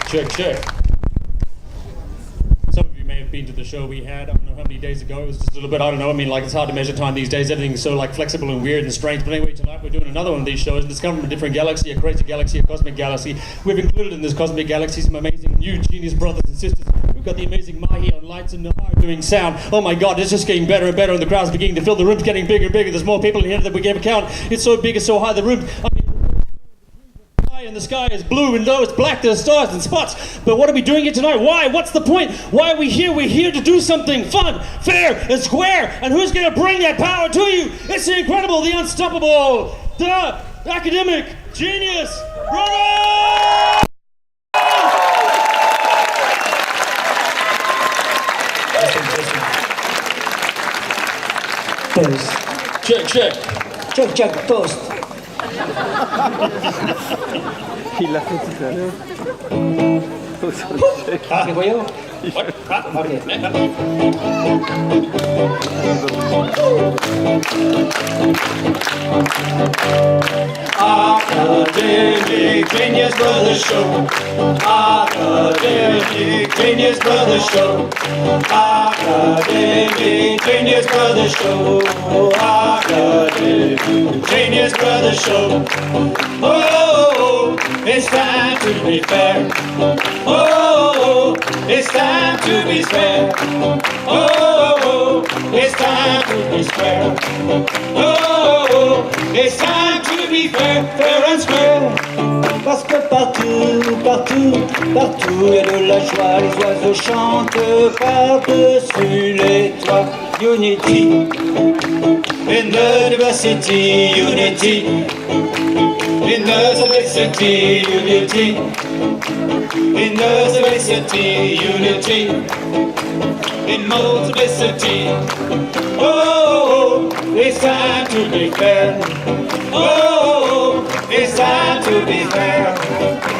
Check. Some of you may have been to the show we had, I don't know how many days ago, it was just a little bit, I don't know, I mean, like, it's hard to measure time these days, everything's so, like, flexible and weird and strange, but anyway, tonight we're doing another one of these shows, and it's come from a different galaxy, a crazy galaxy, a cosmic galaxy. We've included in this cosmic galaxy some amazing new genius brothers and sisters. We've got the amazing Mahi on lights and Nahar doing sound. Oh my God, it's just getting better and better, and the crowd's beginning to fill, the room's getting bigger and bigger, there's more people in here than we can ever count. It's so big, it's so high, the room, I mean, and the sky is blue, and though it's black, there's stars and spots. But what are we doing here tonight? Why? What's the point? Why are we here? We're here to do something fun, fair, and square. And who's going to bring that power to you? It's the incredible, the unstoppable, the academic genius brother! Toast. Check, toast. Il l'a fait tout à l'heure. Mais voyons. Academic Genius Brothers Show. Academic Genius Brothers Show. Academic Genius Brothers Show. Academic Genius Brothers Show. Oh, it's time to be fair. Oh, it's time to be square. Oh, it's time to be square. Oh, it's time to be fair, fair and square. Parce que partout, il y a de la joie, les oiseaux chantent par-dessus les toits. Unity, in the diversity, unity. In the simplicity, unity. In the simplicity, unity. In multiplicity. Oh, it's time to be fair. Oh, it's time to be fair.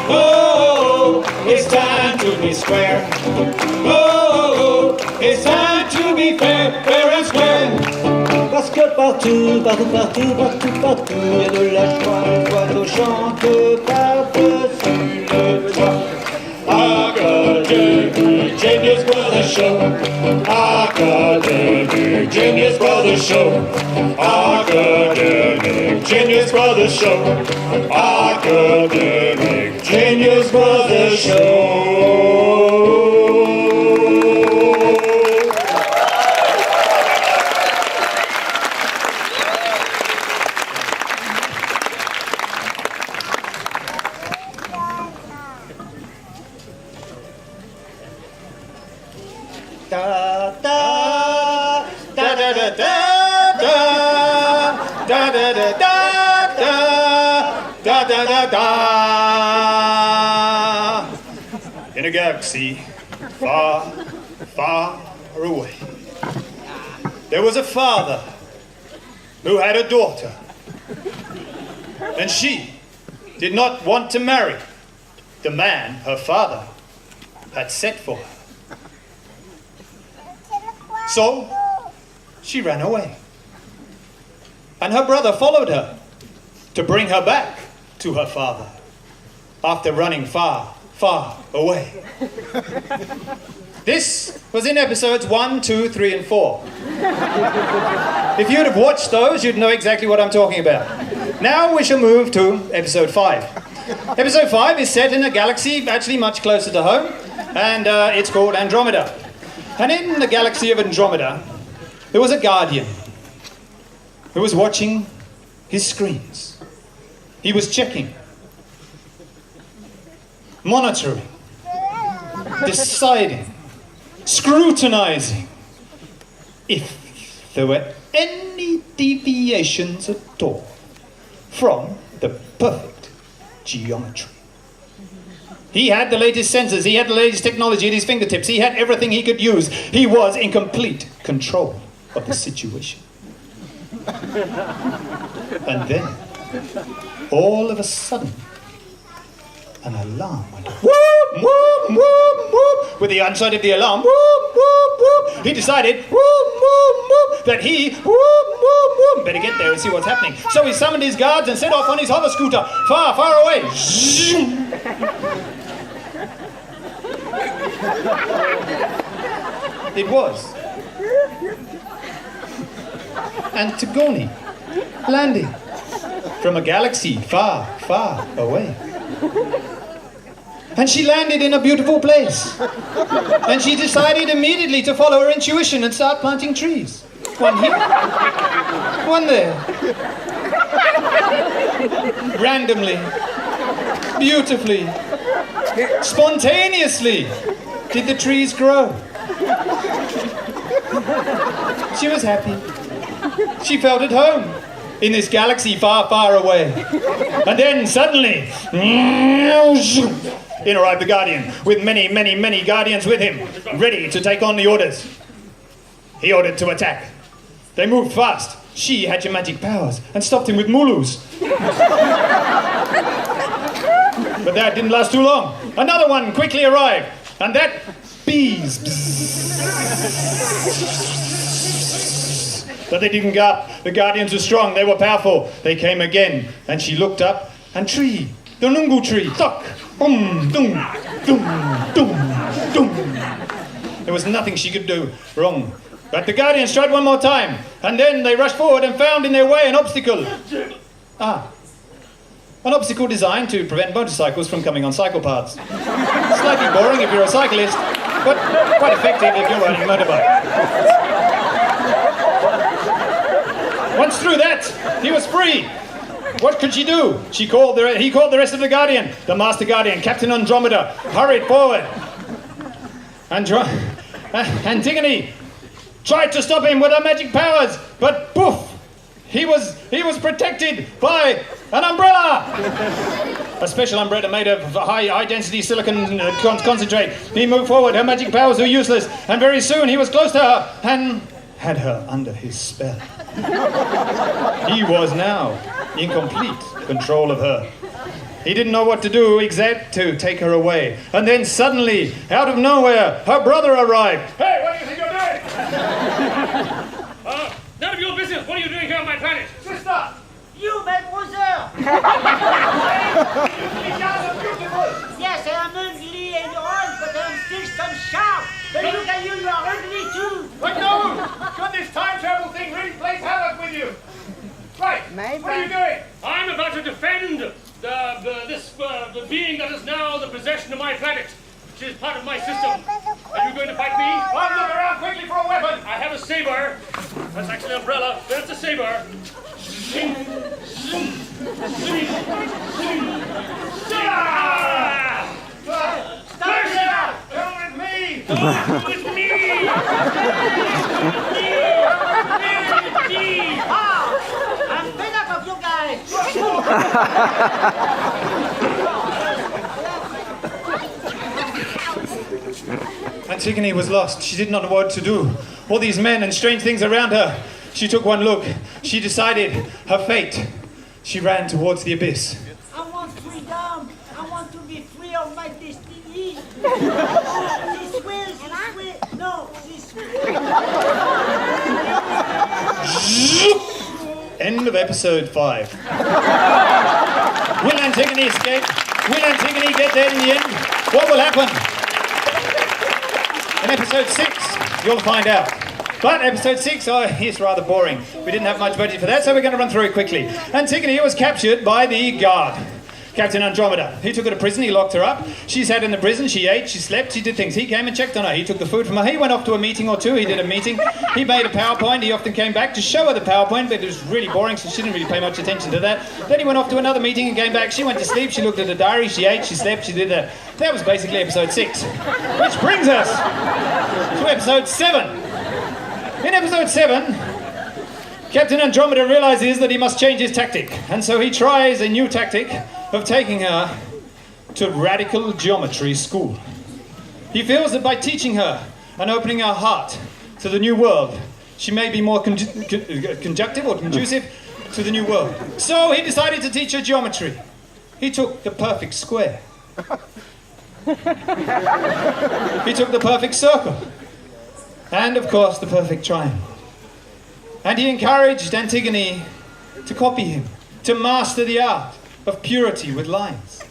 Oh, it's time to be square. Oh, it's time to be fair, fair and square. parce que partout, il y a de la joie, les oiseaux chantent par-dessus le toit. Academic Genius Brothers Show. Academic Genius Brothers Show. Academic Genius Brothers Show. Academic Genius Brothers Show. Da da Da da da da da da da da da da da da da. In a galaxy far, far away, there was a father who had a daughter, and she did not want to marry the man her father had set for her. So, she ran away. And her brother followed her to bring her back to her father after running far, far away. This was in episodes 1, 2, 3, and 4. If you'd have watched those, you'd know exactly what I'm talking about. Now we shall move to episode 5. Episode 5 is set in a galaxy actually much closer to home, and it's called Andromeda. And in the galaxy of Andromeda, there was a guardian who was watching his screens. He was checking, monitoring, deciding, scrutinizing if there were any deviations at all from the perfect geometry. He had the latest sensors, he had the latest technology at his fingertips, he had everything he could use. He was in complete control of the situation. And then, all of a sudden, an alarm went off. Whoop, whoop, whoop, whoop. With the inside of the alarm, whoop, whoop, whoop, he decided, whoop, whoop, whoop, that he, whoop, whoop, whoop, better get there and see what's happening. So he summoned his guards and set off on his hover scooter, far, far away. It was. Antigone, landing from a galaxy far, far away. And she landed in a beautiful place. And she decided immediately to follow her intuition and start planting trees. One here, one there. Randomly, beautifully, spontaneously did the trees grow. She was happy. She felt at home in this galaxy far, far away. And then suddenly, in arrived the Guardian with many, many, many Guardians with him, ready to take on the orders. He ordered to attack. They moved fast. She had magic powers and stopped him with mulus. But that didn't last too long. Another one quickly arrived, and that bees. But they didn't gap. The Guardians were strong, they were powerful. They came again, and she looked up, and tree, the nungu tree, tuck, boom, dum, dum, dum, dum. There was nothing she could do wrong. But the Guardians tried one more time, and then they rushed forward and found in their way an obstacle. An obstacle designed to prevent motorcycles from coming on cycle paths. Slightly boring if you're a cyclist, but quite effective if you're riding a motorbike. Once through that, he was free. What could she do? He called the rest of the Guardian. The Master Guardian, Captain Andromeda, hurried forward. Antigone tried to stop him with her magic powers, but poof! He was protected by an umbrella! A special umbrella made of high-density silicon concentrate. He moved forward, her magic powers were useless, and very soon he was close to her and had her under his spell. He was now in complete control of her. He didn't know what to do except to take her away. And then suddenly, out of nowhere, her brother arrived. Hey, what do you think you're doing? None of your business. What are you doing here on my planet? Sister! You, mademoiselle! Yes, I am ugly and old, but I'm still some sharp. But look at you, you are ugly too. But no! Could this time travel thing really plays havoc with you? Right, what are you doing? I'm about to defend the being that is now the possession of my planet. She is part of my system. Are you going to fight me? I'll look around quickly for a weapon. I have a saber. That's actually an umbrella. That's a saber. Stop here! Come with me! With me! I'm fed up of you guys. Antigone was lost. She did not know what to do. All these men and strange things around her. She took one look. She decided her fate. She ran towards the abyss. I want freedom. I want to be free of my destiny. This way. No, this way. End of episode 5. Will Antigone escape? Will Antigone get there in the end? What will happen? In episode 6, you'll find out. But episode 6 is rather boring. We didn't have much budget for that, so we're going to run through it quickly. Antigone was captured by the guard, Captain Andromeda. He took her to prison, he locked her up. She sat in the prison, she ate, she slept, she did things. He came and checked on her. He took the food from her. He went off to a meeting or two. He did a meeting. He made a PowerPoint. He often came back to show her the PowerPoint, but it was really boring, so she didn't really pay much attention to that. Then he went off to another meeting and came back. She went to sleep, she looked at the diary, she ate, she slept, she did that. That was basically episode 6. Which brings us to episode 7. In episode 7, Captain Andromeda realizes that he must change his tactic, and so he tries a new tactic of taking her to radical geometry school. He feels that by teaching her and opening her heart to the new world, she may be more conducive to the new world. So he decided to teach her geometry. He took the perfect square. He took the perfect circle. And of course the perfect triangle. And he encouraged Antigone to copy him, to master the art of purity with lines.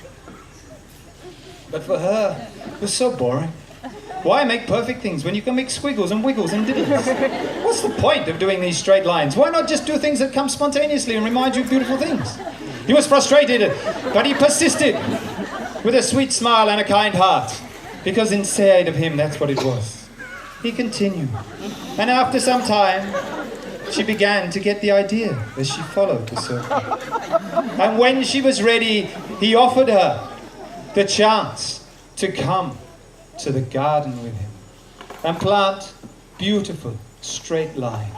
But for her, it was so boring. Why make perfect things when you can make squiggles and wiggles and diddles? What's the point of doing these straight lines? Why not just do things that come spontaneously and remind you of beautiful things? He was frustrated, but he persisted with a sweet smile and a kind heart, because inside of him that's what it was. He continued, and after some time, she began to get the idea as she followed the circle. And when she was ready, he offered her the chance to come to the garden with him and plant beautiful straight lines.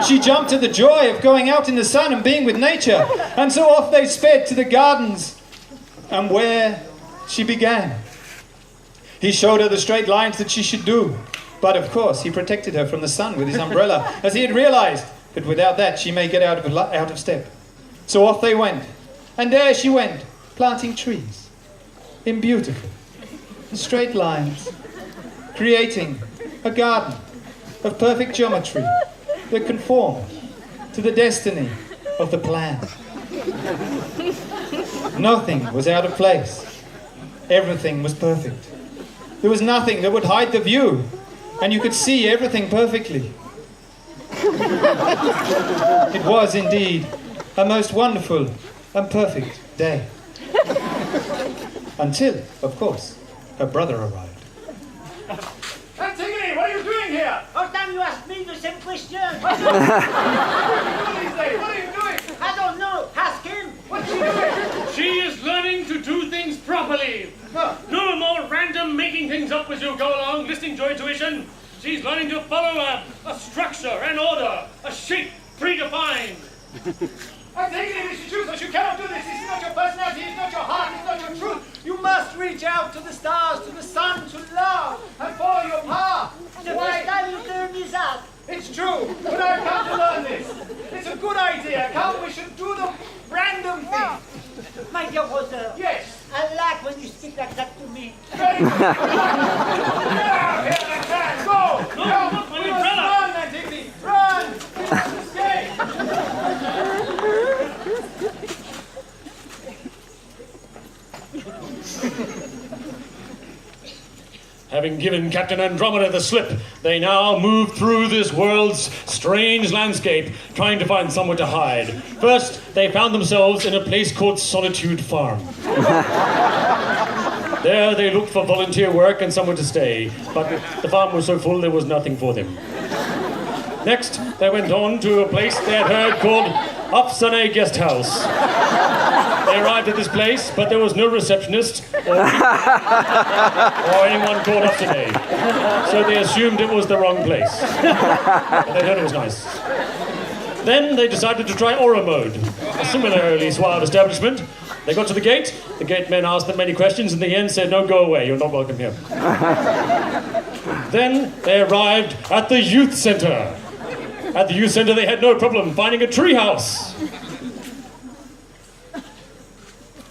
She jumped at the joy of going out in the sun and being with nature, and so off they sped to the gardens and where she began. He showed her the straight lines that she should do, but of course he protected her from the sun with his umbrella, as he had realized that without that she may get out of step. So off they went, and there she went, planting trees in beautiful straight lines, creating a garden of perfect geometry that conformed to the destiny of the plan. Nothing was out of place. Everything was perfect. There was nothing that would hide the view, and you could see everything perfectly. It was indeed a most wonderful and perfect day. Until, of course, her brother arrived. Antigone, what are you doing here? How come you ask me the same question? What are you doing these days? What are you doing? I don't know. Ask him. What's she doing? She is learning to do things properly. No more random making things up as you go along, listening to intuition. She's learning to follow a structure, an order, a shape predefined. Antigone, Mr. Truth, you cannot do this. This is not your personality, it's not your heart, it's not your truth. You must reach out to the stars, to the sun, to love, and follow your path. The first time you turn this out. It's true, but I've come to learn this. It's a good idea. Come, we should do the random thing. My dear brother. Yes. I like when you speak like that to me. Very good. Get out here, that can. Go. No, we must run, Antigone. Run. We must escape. Having given Captain Andromeda the slip, they now move through this world's strange landscape, trying to find somewhere to hide. First, they found themselves in a place called Solitude Farm. There, they looked for volunteer work and somewhere to stay, but the farm was so full there was nothing for them. Next, they went on to a place they had heard called Afsane Guest House. They arrived at this place, but there was no receptionist or anyone called Afsane. So they assumed it was the wrong place. But they heard it was nice. Then they decided to try Aura Mode, a similarly suave establishment. They got to the gate men asked them many questions, and in the end said, "No, go away, you're not welcome here." Then they arrived at the youth center. At the youth center, they had no problem finding a treehouse.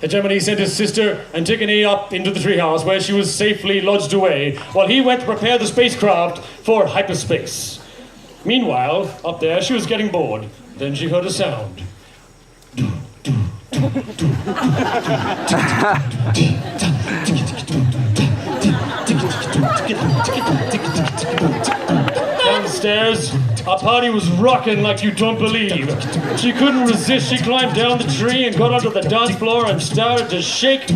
Hegemony sent his sister Antigone up into the treehouse, where she was safely lodged away, while he went to prepare the spacecraft for hyperspace. Meanwhile, up there, she was getting bored. Then she heard a sound. Downstairs, our party was rocking like you don't believe. She couldn't resist. She climbed down the tree and got onto the dance floor and started to shake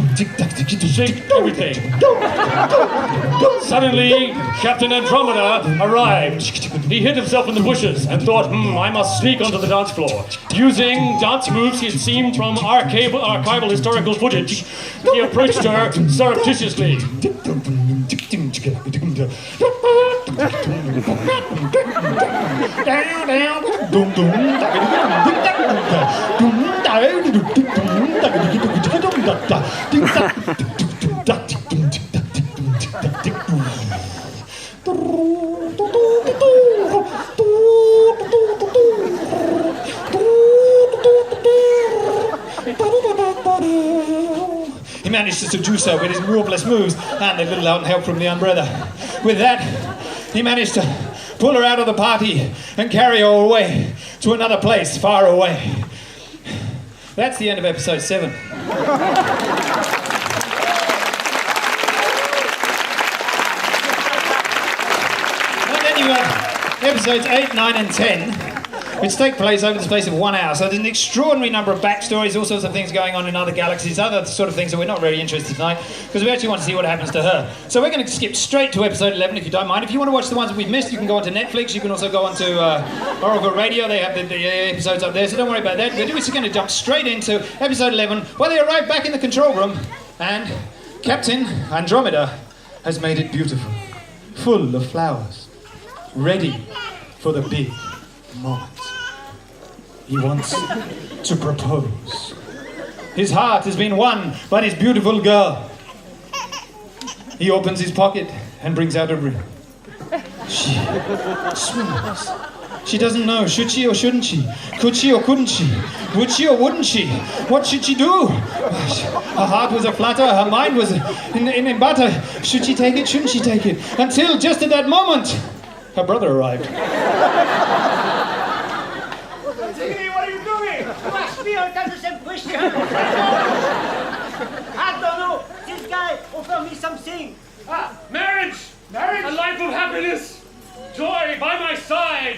everything. Suddenly, Captain Andromeda arrived. He hid himself in the bushes and thought, I must sneak onto the dance floor. Using dance moves he had seen from archival historical footage, he approached her surreptitiously. He managed to seduce her with his marvelous moves and a little help from the umbrella. With that, he managed to pull her out of the party and carry her away to another place far away. That's the end of episode 7. episodes 8, 9, and 10, which take place over the space of 1 hour. So there's an extraordinary number of backstories, all sorts of things going on in other galaxies, other sort of things that we're not very interested in tonight, because we actually want to see what happens to her. So we're going to skip straight to episode 11, if you don't mind. If you want to watch the ones that we've missed, you can go onto Netflix. You can also go onto Oracle Radio. They have the episodes up there, so don't worry about that. We're just going to jump straight into episode 11, where they arrive back in the control room, and Captain Andromeda has made it beautiful, full of flowers, ready for the big moment. He wants to propose. His heart has been won by this beautiful girl. He opens his pocket and brings out a ring. She swims. She doesn't know, should she or shouldn't she? Could she or couldn't she? Would she or wouldn't she? What should she do? Her heart was a flutter, her mind was in butter. Should she take it, shouldn't she take it? Until just at that moment, her brother arrived. Antigone, what are you doing? You asked me all the same question. I don't know. This guy offered me something. Marriage! Marriage! A life of happiness! Joy by my side!